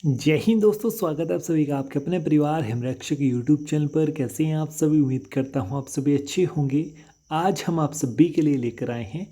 जय हिंद दोस्तों, स्वागत है आप सभी का आपके अपने परिवार हिमरक्षक यूट्यूब चैनल पर। कैसे हैं आप सभी? उम्मीद करता हूं आप सभी अच्छे होंगे। आज हम आप सभी के लिए लेकर आए हैं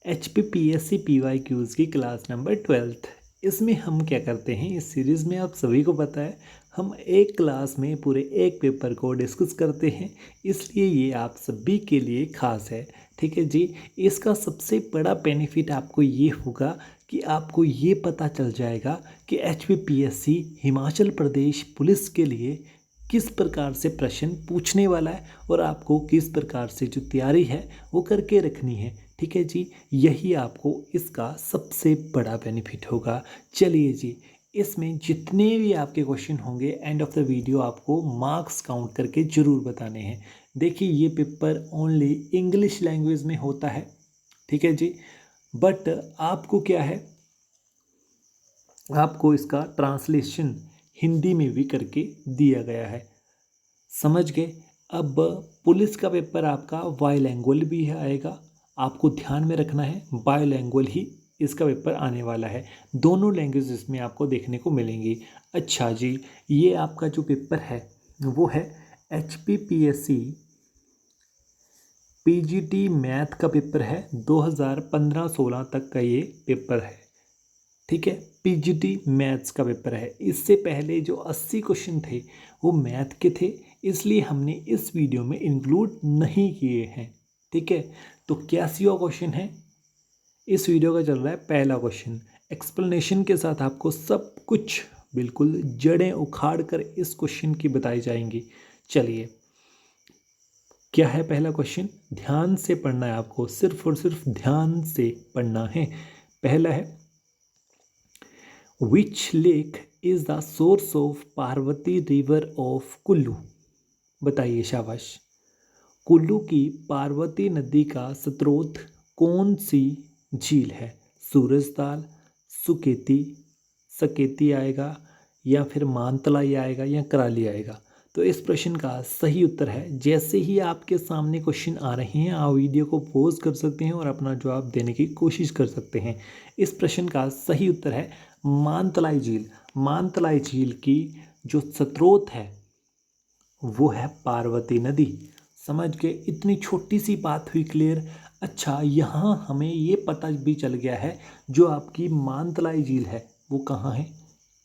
HPPSC PYQs की क्लास नंबर 12th। इसमें हम क्या करते हैं, इस सीरीज़ में आप सभी को पता है हम एक क्लास में पूरे एक पेपर को डिस्कस करते हैं, इसलिए ये आप सभी के लिए खास है। ठीक है जी। इसका सबसे बड़ा बेनिफिट आपको ये होगा कि आपको ये पता चल जाएगा कि HPPSC हिमाचल प्रदेश पुलिस के लिए किस प्रकार से प्रश्न पूछने वाला है और आपको किस प्रकार से जो तैयारी है वो करके रखनी है। ठीक है जी, यही आपको इसका सबसे बड़ा बेनिफिट होगा। चलिए जी, इसमें जितने भी आपके क्वेश्चन होंगे एंड ऑफ द वीडियो आपको मार्क्स काउंट करके ज़रूर बताने हैं। देखिए, ये पेपर ओनली इंग्लिश लैंग्वेज में होता है। ठीक है जी, बट आपको क्या है, आपको इसका ट्रांसलेशन हिंदी में भी करके दिया गया है। समझ गए? अब पुलिस का पेपर आपका बायलैंग्वेज भी आएगा। आपको ध्यान में रखना है, बायलैंग्वेज ही इसका पेपर आने वाला है। दोनों लैंग्वेज इसमें आपको देखने को मिलेंगी। अच्छा जी, ये आपका जो पेपर है वो है HPPSC PGT मैथ का पेपर है। 2015-16 तक का ये पेपर है। ठीक है, PGT मैथ्स का पेपर है। इससे पहले जो 80 क्वेश्चन थे वो मैथ के थे, इसलिए हमने इस वीडियो में इंक्लूड नहीं किए हैं। ठीक है, तो क्या सिवा क्वेश्चन है इस वीडियो का चल रहा है पहला क्वेश्चन। एक्सप्लेनेशन के साथ आपको सब कुछ बिल्कुल जड़ें उखाड़ कर इस क्वेश्चन की बताई जाएंगी। चलिए, क्या है पहला क्वेश्चन? ध्यान से पढ़ना है आपको, सिर्फ और सिर्फ ध्यान से पढ़ना है। पहला है, Which lake is the source of Parvati river of Kullu? बताइए, शाबाश। कुल्लू की पार्वती नदी का स्रोत कौन सी झील है? सूरजताल, सुकेती, सकेती आएगा, या फिर मानतलाई आएगा, या कराली आएगा? तो इस प्रश्न का सही उत्तर है, जैसे ही आपके सामने क्वेश्चन आ रहे हैं आप वीडियो को पॉज कर सकते हैं और अपना जवाब देने की कोशिश कर सकते हैं। इस प्रश्न का सही उत्तर है मानतलाई झील। मानतलाई झील की जो स्रोत है वो है पार्वती नदी। समझ गए? इतनी छोटी सी बात हुई क्लियर। अच्छा, यहाँ हमें ये पता भी चल गया है जो आपकी मानतलाई झील है वो कहाँ है?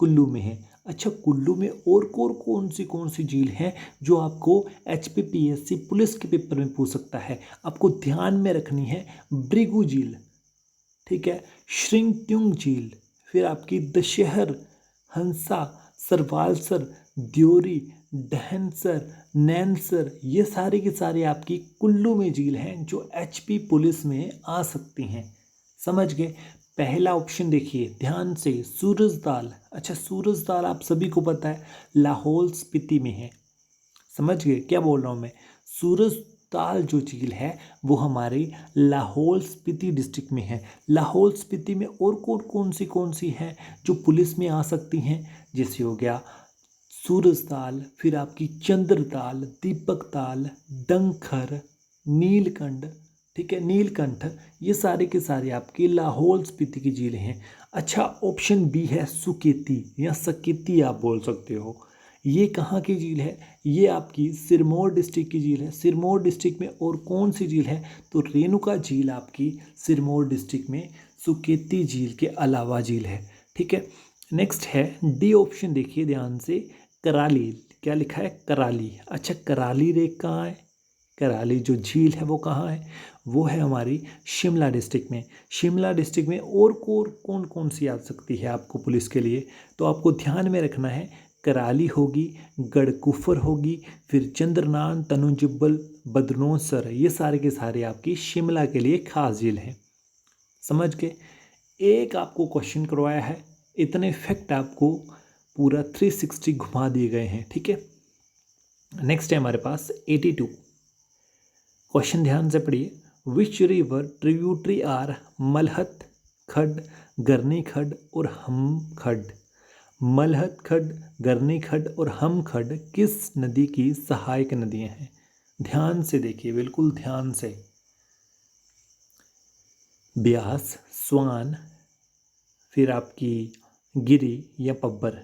कुल्लू में है। अच्छा, कुल्लू में और कौन सी झील है जो आपको HPPSC पुलिस के पेपर में पूछ सकता है? आपको ध्यान में रखनी है भृगु झील, ठीक है, श्रिंक्ट्यूंग झील, फिर आपकी दशहर, हंसा, सरवालसर, द्योरी, डहनसर, नैनसर, ये सारी की सारी आपकी कुल्लू में झील हैं जो HP पुलिस में आ सकती हैं। समझ गए? पहला ऑप्शन देखिए ध्यान से, सूरजताल। अच्छा, सूरजताल आप सभी को पता है लाहौल स्पीति में है। समझ गए क्या बोल रहा हूँ मैं? सूरजताल जो झील है वो हमारी लाहौल स्पीति डिस्ट्रिक्ट में है। लाहौल स्पीति में और कौन सी हैं जो पुलिस में आ सकती हैं? जैसे हो गया सूरजताल, फिर आपकी चंद्रताल, दीपक ताल, डंखर, नीलकंठ, ठीक है, नीलकंठ, ये सारे के सारे आपकी लाहौल स्पीति की झीलें हैं। अच्छा, ऑप्शन बी है सुकेती या सकेती आप बोल सकते हो। ये कहाँ की झील है? ये आपकी सिरमौर डिस्ट्रिक्ट की झील है। सिरमौर डिस्ट्रिक्ट में और कौन सी झील है? तो रेणुका झील आपकी सिरमौर डिस्ट्रिक्ट में सुकेती झील के अलावा झील है। ठीक है, नेक्स्ट है डी ऑप्शन, देखिए ध्यान से, कराली। क्या लिखा है? कराली। अच्छा, कराली लेक कहाँ है? कराली जो झील है वो कहाँ है? वो है हमारी शिमला डिस्ट्रिक्ट में। शिमला डिस्ट्रिक्ट में और कौन सी आ सकती है आपको पुलिस के लिए? तो आपको ध्यान में रखना है, कराली होगी, गढ़कुफर होगी, फिर चंद्रनान, तनुजुब्बल, बदनोसर, ये सारे के सारे आपकी शिमला के लिए खास झील हैं। समझ के एक आपको क्वेश्चन करवाया है, इतने फैक्ट आपको पूरा 360 घुमा दिए गए हैं। ठीक है, नेक्स्ट है हमारे पास 82 क्वेश्चन, ध्यान से पढ़िए। विच रिवर ट्रिब्यूटरी आर मलहत खड, गरनी खड और हम खड? मलहत खड, गरनी खड और हम खड किस नदी की सहायक नदियां हैं? ध्यान से देखिए, बिल्कुल ध्यान से। ब्यास, स्वान, फिर आपकी गिरी या पब्बर?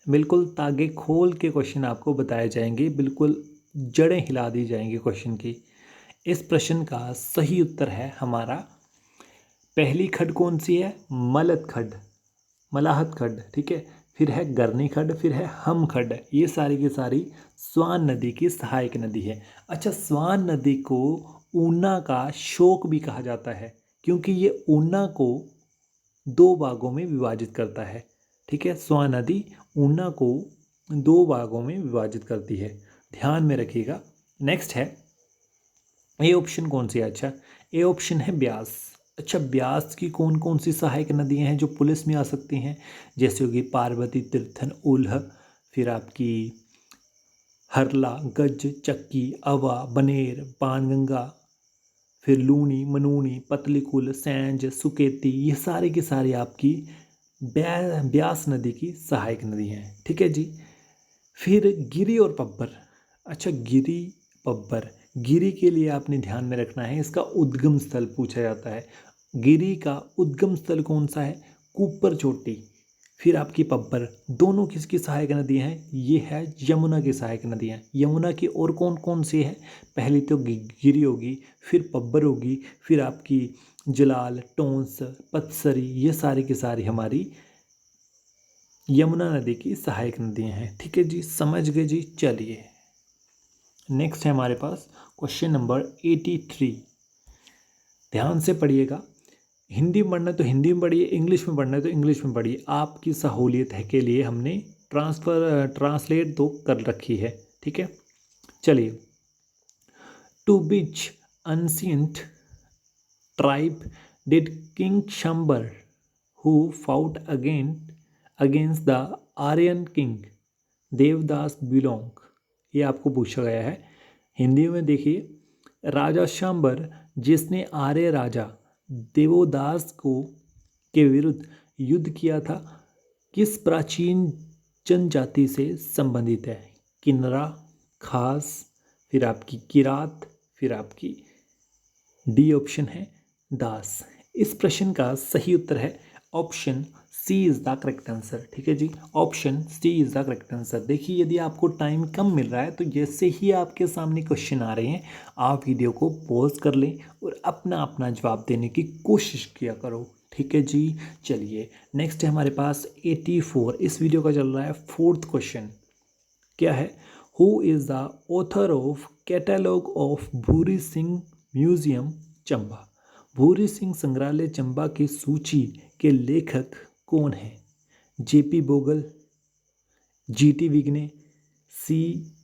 बिल्कुल तागे खोल के क्वेश्चन आपको बताए जाएंगे, बिल्कुल जड़ें हिला दी जाएंगी क्वेश्चन की। इस प्रश्न का सही उत्तर है हमारा, पहली खड्ड कौन सी है? मलद खड्ड, मलाहत खड्ड, ठीक है। फिर है गर्नी खड्ड, फिर है हम खड्ड। ये सारी की सारी स्वान नदी की सहायक नदी है। अच्छा, स्वान नदी को ऊना का शोक भी कहा जाता है, क्योंकि ये ऊना को दो भागों में विभाजित करता है, ठीक है। स्वान नदी ऊना को दो भागों में विभाजित करती है, ध्यान में रखिएगा। नेक्स्ट है, ए ऑप्शन कौन सी है? अच्छा, ए ऑप्शन है ब्यास। अच्छा, ब्यास की कौन कौन सी सहायक नदियां हैं जो पुलिस में आ सकती हैं? जैसे होगी पार्वती, तीर्थन, उल्ह, फिर आपकी हरला, गज, चक्की, अवा, बनेर, बाणगंगा, फिर लूनी, मनूनी, पतलीकुल, सैंज, सुकेती। ये सारी की सारी आपकी ब्यास नदी की सहायक नदी हैं, ठीक है जी। फिर गिरी और पब्बर। अच्छा, गिरी, पब्बर, गिरी के लिए आपने ध्यान में रखना है, इसका उद्गम स्थल पूछा जाता है। गिरी का उद्गम स्थल कौन सा है? कुप्पर चोटी। फिर आपकी पब्बर, दोनों किसकी सहायक नदी हैं? ये है यमुना की सहायक नदियाँ। यमुना की और कौन कौन सी है? पहली तो गिरी होगी, फिर पब्बर होगी, फिर आपकी जलाल, टोंस, पतसरी, ये सारी की सारी हमारी यमुना नदी की सहायक नदियाँ हैं, ठीक है जी। समझ गए जी। चलिए नेक्स्ट है हमारे पास क्वेश्चन नंबर 83। ध्यान से पढ़िएगा, हिंदी में पढ़ना है तो हिंदी में पढ़िए, इंग्लिश में पढ़ना है तो इंग्लिश में पढ़िए। आपकी सहूलियत है के लिए हमने ट्रांसलेट तो कर रखी है, ठीक है। चलिए, to which ancient tribe did king Shambar who fought against the Aryan king Devdas belong. ये आपको पूछा गया है हिंदी में। देखिए, राजा शंबर जिसने आर्य राजा देवोदास को के विरुद्ध युद्ध किया था, किस प्राचीन जनजाति से संबंधित है? किन्नरा, खास, फिर आपकी किरात, फिर आपकी डी ऑप्शन है दास। इस प्रश्न का सही उत्तर है option C is the correct answer, ठीक है जी। Option C is the correct answer. देखिए, यदि आपको टाइम कम मिल रहा है तो जैसे ही आपके सामने क्वेश्चन आ रहे हैं, आप वीडियो को पॉज कर लें और अपना अपना जवाब देने की कोशिश किया करो, ठीक है जी। चलिए नेक्स्ट है हमारे पास 84। इस वीडियो का चल रहा है फोर्थ क्वेश्चन। क्या है? Who is the author of catalogue of Bhuri Singh museum Chamba? Bhuri Singh संग्रहालय चंबा की सूची के लेखक कौन है? JP Bogle, GT Vigne, C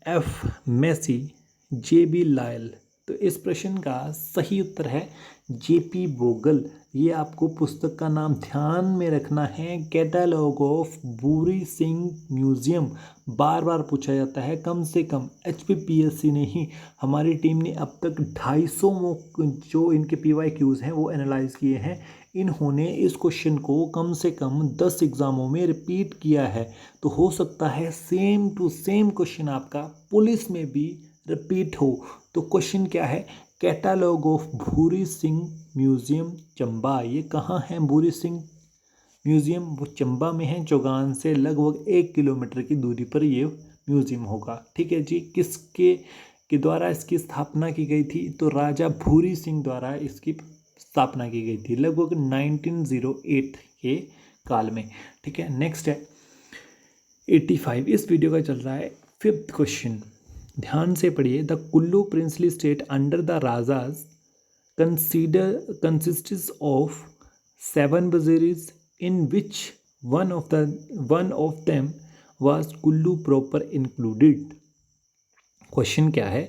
F Massy, JB Lyall. तो इस प्रश्न का सही उत्तर है जेपी बोगल। ये आपको पुस्तक का नाम ध्यान में रखना है, catalogue of Bhuri Singh museum. बार बार पूछा जाता है, कम से कम एचपीपीएससी ने ही, हमारी टीम ने अब तक 250 जो इनके पीवाईक्यूज़ हैं वो एनालाइज किए हैं। इन्होंने इस क्वेश्चन को कम से कम 10 एग्ज़ामों में रिपीट किया है। तो हो सकता है सेम टू सेम क्वेश्चन आपका पुलिस में भी रिपीट हो। तो क्वेश्चन क्या है? Catalogue of Bhuri Singh museum Chamba. ये कहाँ है भूरी सिंह म्यूजियम? वो चंबा में है। चौगान से लगभग 1 किलोमीटर की दूरी पर ये म्यूजियम होगा, ठीक है जी। किसके के द्वारा इसकी स्थापना की गई थी? तो राजा भूरी सिंह द्वारा इसकी स्थापना की गई थी, लगभग 1908 के काल में, ठीक है। नेक्स्ट है 85। इस वीडियो का चल रहा है फिफ्थ क्वेश्चन। ध्यान से पढ़िए, the Kullu princely state under the rajas consists of 7 वजीरीज in which one of them was Kullu proper included। Question क्या है?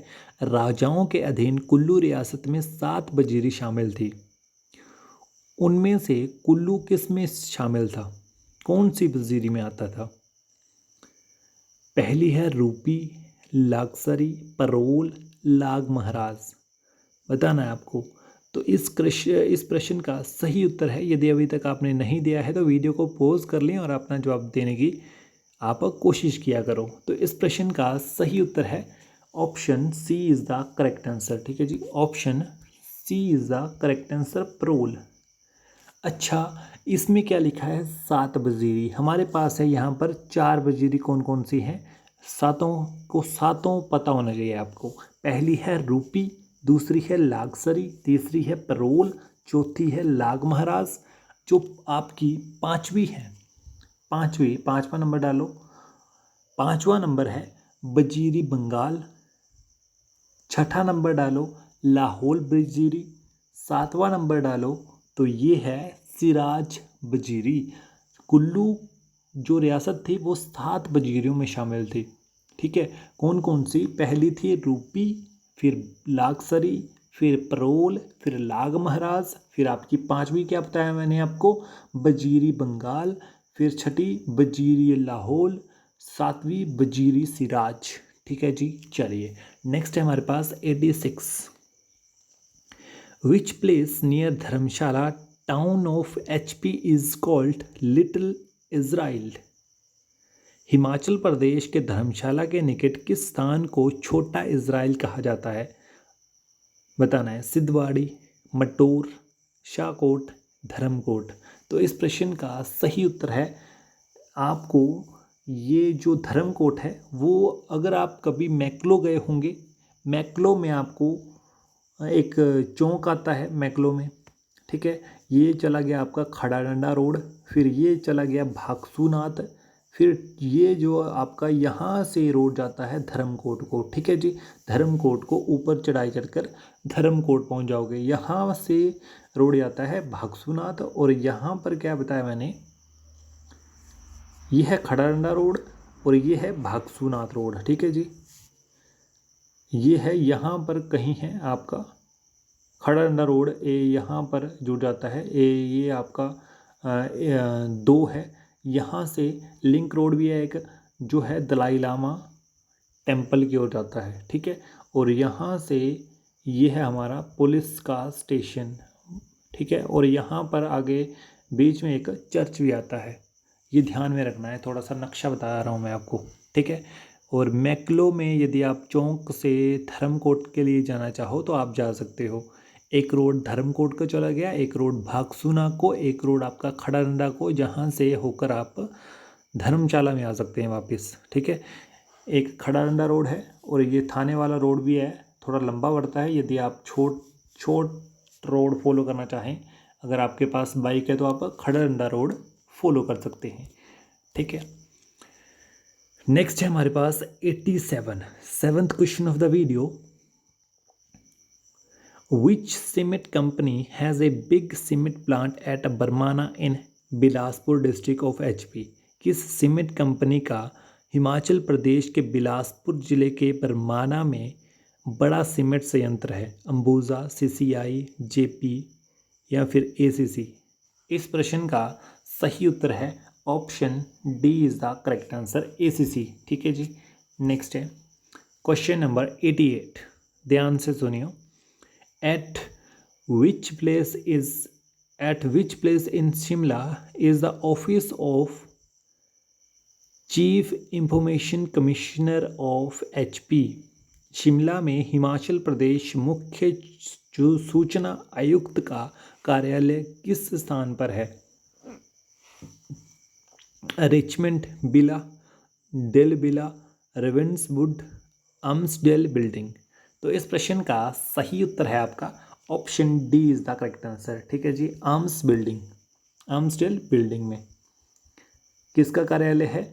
राजाओं के अधीन कुल्लू रियासत में 7 वजीरी शामिल थी, उनमें से कुल्लू किस में शामिल था? कौन सी वजीरी में आता था? पहली है रूपी, लाक्सरी, परोल, लाग महाराज। बताना है आपको। तो इस प्रश्न का सही उत्तर है, यदि अभी तक आपने नहीं दिया है तो वीडियो को पॉज कर लें और अपना जवाब देने की आप कोशिश किया करो। तो इस प्रश्न का सही उत्तर है option C is the correct answer, ठीक है जी। Option C is the correct answer, parole. अच्छा, इसमें क्या लिखा है? 7 वजीरी हमारे पास है। यहाँ पर 4 वजीरी कौन कौन सी हैं? सातों पता होना चाहिए आपको। पहली है रूपी, दूसरी है लागसरी, तीसरी है परोल, चौथी है लाग महाराज, जो आपकी पांचवी है। पांचवा नंबर डालो। पांचवा नंबर है वजीरी बंगाल। छठा नंबर डालो लाहौल वजीरी। सातवां नंबर डालो तो ये है सिराज वजीरी। कुल्लू जो रियासत थी वो 7 वजीरियों में शामिल थी। ठीक है, कौन कौन सी? पहली थी रूपी, फिर लागसरी, फिर परोल, फिर लाग महाराज, फिर आपकी पांचवी क्या बताया मैंने आपको? वजीरी बंगाल, फिर छठी वजीरी लाहौल, सातवीं वजीरी सिराज। ठीक है जी, चलिए नेक्स्ट है हमारे पास 86। Which place near Dharamshala town of HP is called little Israel? Himachal Pradesh के धर्मशाला के निकट किस स्थान को छोटा इज़राइल कहा जाता है? बताना है। सिद्धवाड़ी, मटोर, शाहकोट, धर्मकोट। तो इस प्रश्न का सही उत्तर है आपको ये जो धर्मकोट है वो, अगर आप कभी मैक्लो गए होंगे, मैक्लो में आपको एक चौक आता है मैक्लो में। ठीक है, ये चला गया आपका खड़ा डंडा रोड, फिर ये चला गया भागसूनाथ, फिर ये जो आपका यहाँ से रोड जाता है धर्मकोट को। ठीक है जी, धर्मकोट को ऊपर चढ़ाई चढ़कर धर्मकोट पहुँच जाओगे। यहाँ से रोड जाता है भागसूनाथ, और यहाँ पर क्या बताया मैंने? ये है खड़ा डंडा रोड और ये है भागसूनाथ रोड। ठीक है जी, ये है यहाँ पर कहीं है आपका खड़ा डंडा रोड। यहाँ पर जुड़ जाता है। ये आपका 2 है। यहाँ से लिंक रोड भी है एक, जो है दलाई लामा टेम्पल की ओर जाता है। ठीक है, और यहाँ से ये है हमारा पुलिस का स्टेशन। ठीक है, और यहाँ पर आगे बीच में एक चर्च भी आता है। ये ध्यान में रखना है, थोड़ा सा नक्शा बता रहा हूँ मैं आपको। ठीक है, और मैक्लो में यदि आप चौक से धर्मकोट के लिए जाना चाहो तो आप जा सकते हो। एक रोड धर्मकोट को चला गया, एक रोड भागसूना को, एक रोड आपका खड़ा डंडा को, जहाँ से होकर आप धर्मशाला में आ सकते हैं वापस। ठीक है, एक खड़ा डंडा रोड है और ये थाने वाला रोड भी है, थोड़ा लंबा पड़ता है। यदि आप छोट रोड फॉलो करना चाहें, अगर आपके पास बाइक है तो आप खड़ा डंडा रोड फॉलो कर सकते हैं। ठीक है, नेक्स्ट है हमारे पास 87, seventh question of the video. Which cement company has a big cement plant at बरमाना in Bilaspur district of HP? किस सीमेंट कंपनी का हिमाचल प्रदेश के बिलासपुर जिले के बरमाना में बड़ा सीमेंट संयंत्र है? अंबुजा, CCI, JP या फिर ACC? इस प्रश्न का सही उत्तर है option D is the correct answer, ACC। ठीक है जी, नेक्स्ट है क्वेश्चन नंबर 88। ध्यान से सुनियो। At which place in Shimla is the office of chief information commissioner of HP? Shimla में हिमाचल प्रदेश मुख्य सूचना आयुक्त का कार्यालय किस स्थान पर है? रिचमंड बिला, डेल बिला, रेवेंसवुड, आर्म्सडेल बिल्डिंग। तो इस प्रश्न का सही उत्तर है आपका option D is the correct answer. ठीक है जी, आर्म्सडेल बिल्डिंग में किसका कार्यालय है?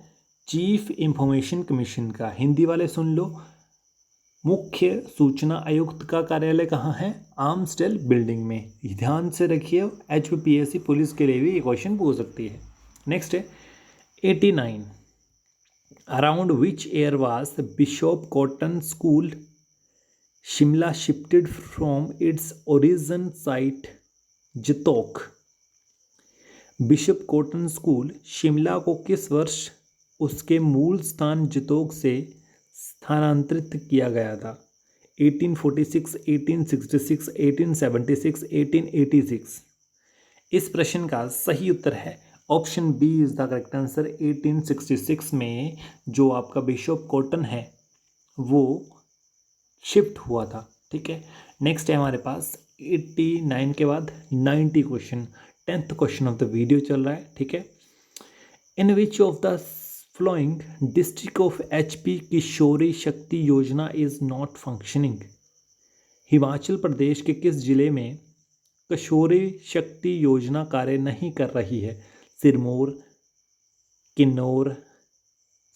चीफ इंफॉर्मेशन कमीशन का। हिंदी वाले सुन लो, मुख्य सूचना आयुक्त का कार्यालय कहाँ है? आर्म्सडेल बिल्डिंग में। ध्यान से रखिए, HPPSC पुलिस के लिए भी ये क्वेश्चन पूछ सकती है। नेक्स्ट है 89। Around which year was the Bishop Cotton School Shimla shifted from its origin site Jutogh? Bishop Cotton School Shimla को किस वर्ष उसके मूल स्थान जितोक से स्थानांतरित किया गया था? 1846, 1866, 1876, 1886? इस प्रश्न का सही उत्तर है option B is the correct answer. 1866 में जो आपका बिशप कॉटन है वो शिफ्ट हुआ था। ठीक है, नेक्स्ट है हमारे पास 89 के बाद 90 question. 10th question of the video चल रहा है, ठीक है। In which of the following district of HP Kishori Shakti Yojana is not functioning. Himachal Pradesh के किस जिले में किशोरी शक्ति योजना कार्य नहीं कर रही है? सिरमौर, किन्नौर,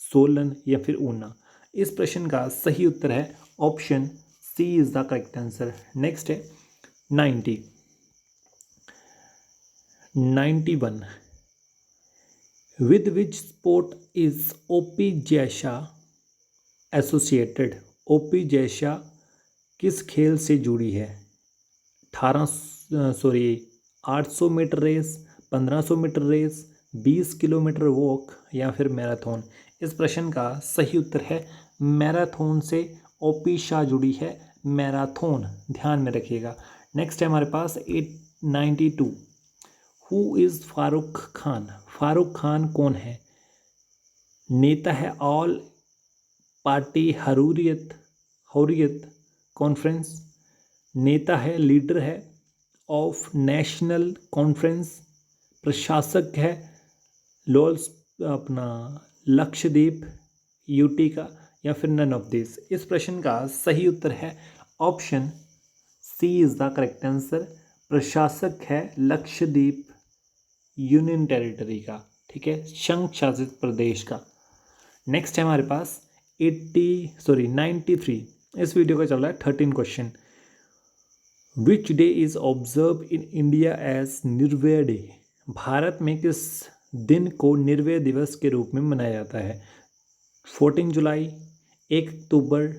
सोलन या फिर ऊना। इस प्रश्न का सही उत्तर है option C is the correct answer. Next है 91 with which sport is OP Jaisha associated. OP Jaisha किस खेल से जुड़ी है? 800 metre race, 1500 metre race, 20 kilometre walk या फिर मैराथन। इस प्रश्न का सही उत्तर है मैराथन से ओपी शाह जुड़ी है, मैराथन, ध्यान में रखिएगा। नेक्स्ट है हमारे पास 892 हु इज़ फारूक खान। फारूक खान कौन है? नेता है ऑल पार्टी हुर्रियत कॉन्फ्रेंस, नेता है, लीडर है ऑफ नेशनल कॉन्फ्रेंस, प्रशासक है लोल्स अपना लक्षद्वीप यूटी का, या फिर नन ऑफ दिस। इस प्रश्न का सही उत्तर है option C is the correct answer. प्रशासक है लक्षद्वीप यूनियन टेरिटरी का, ठीक है, संघ शासित प्रदेश का। नेक्स्ट है हमारे पास 93, इस वीडियो का चल रहा है 13 question. Which day is observe in India as Nirbhay day. भारत में किस दिन को निर्भय दिवस के रूप में मनाया जाता है? 14 जुलाई, 1 अक्टूबर,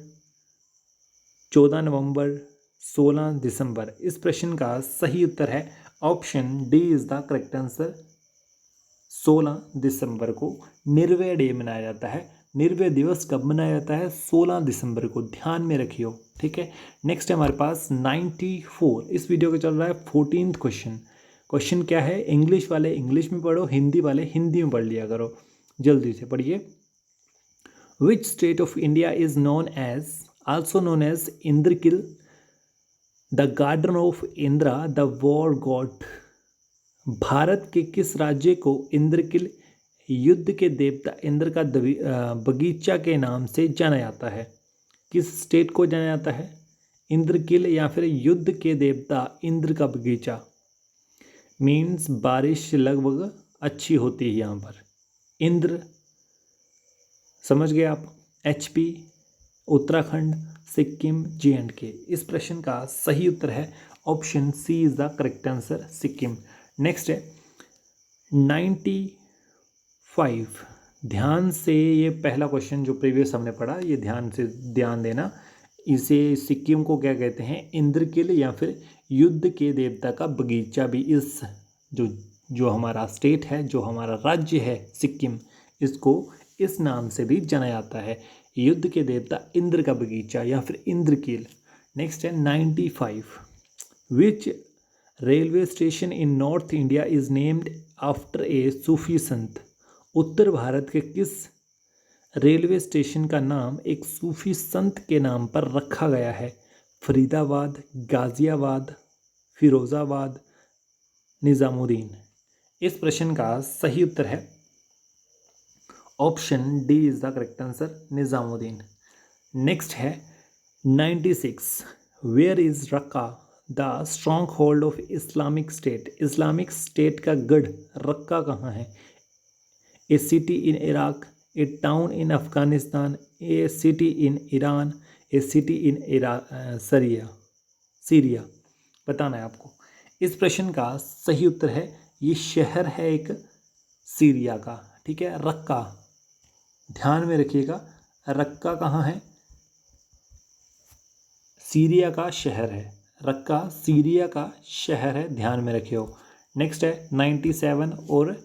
14 नवंबर, 16 दिसंबर। इस प्रश्न का सही उत्तर है option D is the correct answer. 16 दिसंबर को निर्भय डे मनाया जाता है। निर्भय दिवस कब मनाया जाता है? 16 दिसंबर को, ध्यान में रखियो, ठीक है। नेक्स्ट है हमारे पास 94, इस वीडियो का चल रहा है 14th क्वेश्चन। क्वेश्चन क्या है? इंग्लिश वाले इंग्लिश में पढ़ो, हिंदी वाले हिंदी में पढ़ लिया करो, जल्दी से पढ़िए। Which state of India is also known as Indrakil, the garden of Indra, the war god. Bharat के किस राज्य को इंद्रकिल, युद्ध के देवता इंद्र का बगीचा के नाम से जाना जाता है? किस स्टेट को जाना जाता है? इंद्रकिल या फिर युद्ध के देवता इंद्र का बगीचा। मीन्स बारिश लगभग अच्छी होती है यहाँ पर। इंद्र, समझ गए आप? HP, Uttarakhand, Sikkim, J&K। इस प्रश्न का सही उत्तर है option C is the correct answer, Sikkim. Next है 95, ध्यान से ये पहला क्वेश्चन जो प्रीवियस हमने पढ़ा, ये ध्यान से ध्यान देना। इसे सिक्किम को क्या कहते हैं? इंद्रकिल या फिर युद्ध के देवता का बगीचा भी इस जो हमारा स्टेट है, जो हमारा राज्य है सिक्किम, इसको इस नाम से भी जाना जाता है, युद्ध के देवता इंद्र का बगीचा या फिर इंद्रकिल। नेक्स्ट है 95, which railway station in north India is named after a Sufi sant. उत्तर भारत के किस रेलवे स्टेशन का नाम एक सूफी संत के नाम पर रखा गया है? फरीदाबाद, गाजियाबाद, फिरोज़ाबाद, निज़ामुद्दीन। इस प्रश्न का सही उत्तर है option D is the correct answer, Nizamuddin. Next है 96, where is Raqqa the stronghold of Islamic State. Islamic State का गढ़ रक्का कहाँ है? A city in Iraq, a town in Afghanistan, a city in Iran, a city in Syria. बताना है आपको। इस प्रश्न का सही उत्तर है ये शहर है एक सीरिया का, ठीक है, रक्का, ध्यान में रखिएगा। रक्का कहाँ है? सीरिया का शहर है, रक्का सीरिया का शहर है, ध्यान में रखियो। नेक्स्ट है 97 और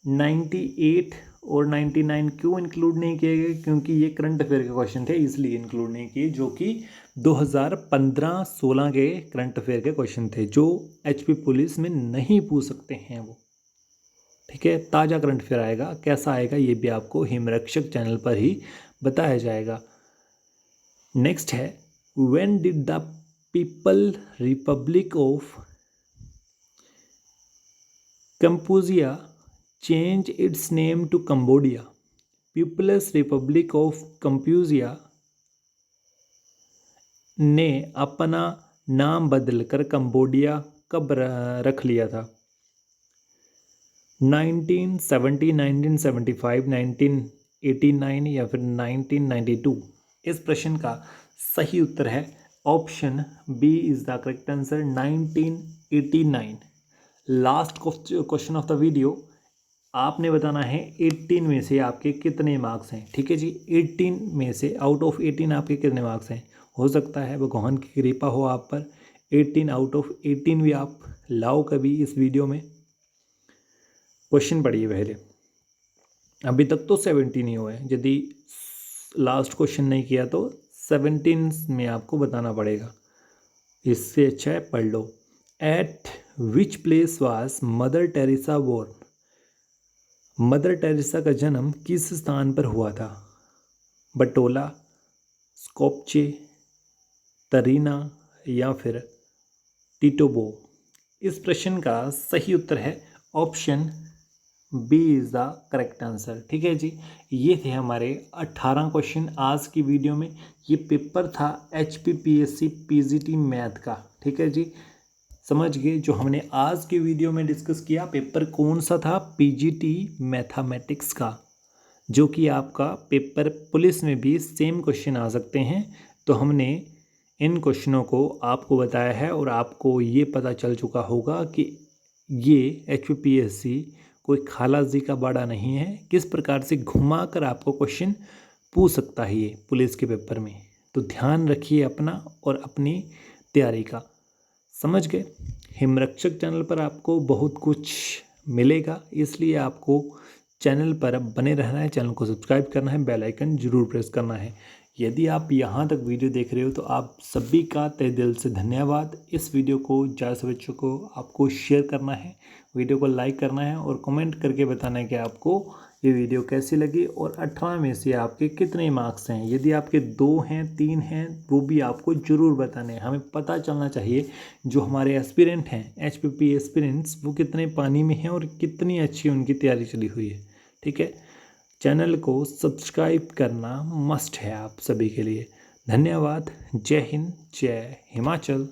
98 और 99 क्यों इंक्लूड नहीं किए गए? क्योंकि ये करंट अफेयर के क्वेश्चन थे, इसलिए इंक्लूड नहीं किए, जो कि 2015-16 के करंट अफेयर के क्वेश्चन थे, जो HP पुलिस में नहीं पूछ सकते हैं वो, ठीक है। ताज़ा करंट अफेयर आएगा, कैसा आएगा ये भी आपको हिमरक्षक चैनल पर ही बताया जाएगा। नेक्स्ट है when did the People Republic of Cambodia change its name to Cambodia. People's Republic of Cambodia ने अपना नाम बदलकर कंबोडिया कब रख लिया था? 1970, 1975, 1989 या फिर 1992? इस प्रश्न का सही उत्तर है option B is the correct answer, 1989। Last question of the video, आपने बताना है 18 में से आपके कितने मार्क्स हैं। ठीक है जी, 18 में से आउट ऑफ 18 आपके कितने मार्क्स हैं। हो सकता है भगवान की कृपा हो आप पर, 18 आउट ऑफ 18 भी आप लाओ कभी इस वीडियो में। क्वेश्चन पढ़िए पहले। अभी तक तो 17 ही हुए हैं, यदि लास्ट क्वेश्चन नहीं किया तो 17 में आपको बताना पड़ेगा। इससे अच्छा है पढ़ लो। At which place was Mother Teresa born? Mother Teresa का जन्म किस स्थान पर हुआ था? बटोला, स्कोपचे, तरीना या फिर टिटोबो? इस प्रश्न का सही उत्तर है option B is the correct answer. ठीक है जी, ये थे हमारे 18 क्वेश्चन आज की वीडियो में। ये पेपर था HPPSC PGT मैथ का। ठीक है जी, समझ गए। जो हमने आज की वीडियो में डिस्कस किया पेपर कौन सा था? PGT मैथमेटिक्स का, जो कि आपका पेपर पुलिस में भी सेम क्वेश्चन आ सकते हैं। तो हमने इन क्वेश्चनों को आपको बताया है और आपको ये पता चल चुका होगा कि ये HPPSC कोई खाला जी का बाड़ा नहीं है, किस प्रकार से घुमा कर आपको क्वेश्चन पूछ सकता है ये पुलिस के पेपर में। तो ध्यान रखिए अपना और अपनी तैयारी का। समझ गए। हिमरक्षक चैनल पर आपको बहुत कुछ मिलेगा, इसलिए आपको चैनल पर बने रहना है, चैनल को सब्सक्राइब करना है, बेल आइकन जरूर प्रेस करना है। यदि आप यहाँ तक वीडियो देख रहे हो तो आप सभी का तहे दिल से धन्यवाद। इस वीडियो को ज़्यादा से बच्चों को आपको शेयर करना है, वीडियो को लाइक करना है और कमेंट करके बताना है कि आपको ये वीडियो कैसी लगी और 18 में से आपके कितने मार्क्स हैं। यदि आपके 2 हैं 3 हैं वो भी आपको ज़रूर बताने हैं। हमें पता चलना चाहिए जो हमारे एस्पिरेंट हैं HPP एस्पिरेंट्स वो कितने पानी में हैं और कितनी अच्छी उनकी तैयारी चली हुई है। ठीक है, चैनल को सब्सक्राइब करना मस्ट है आप सभी के लिए। धन्यवाद। जय हिंद, जय हिमाचल।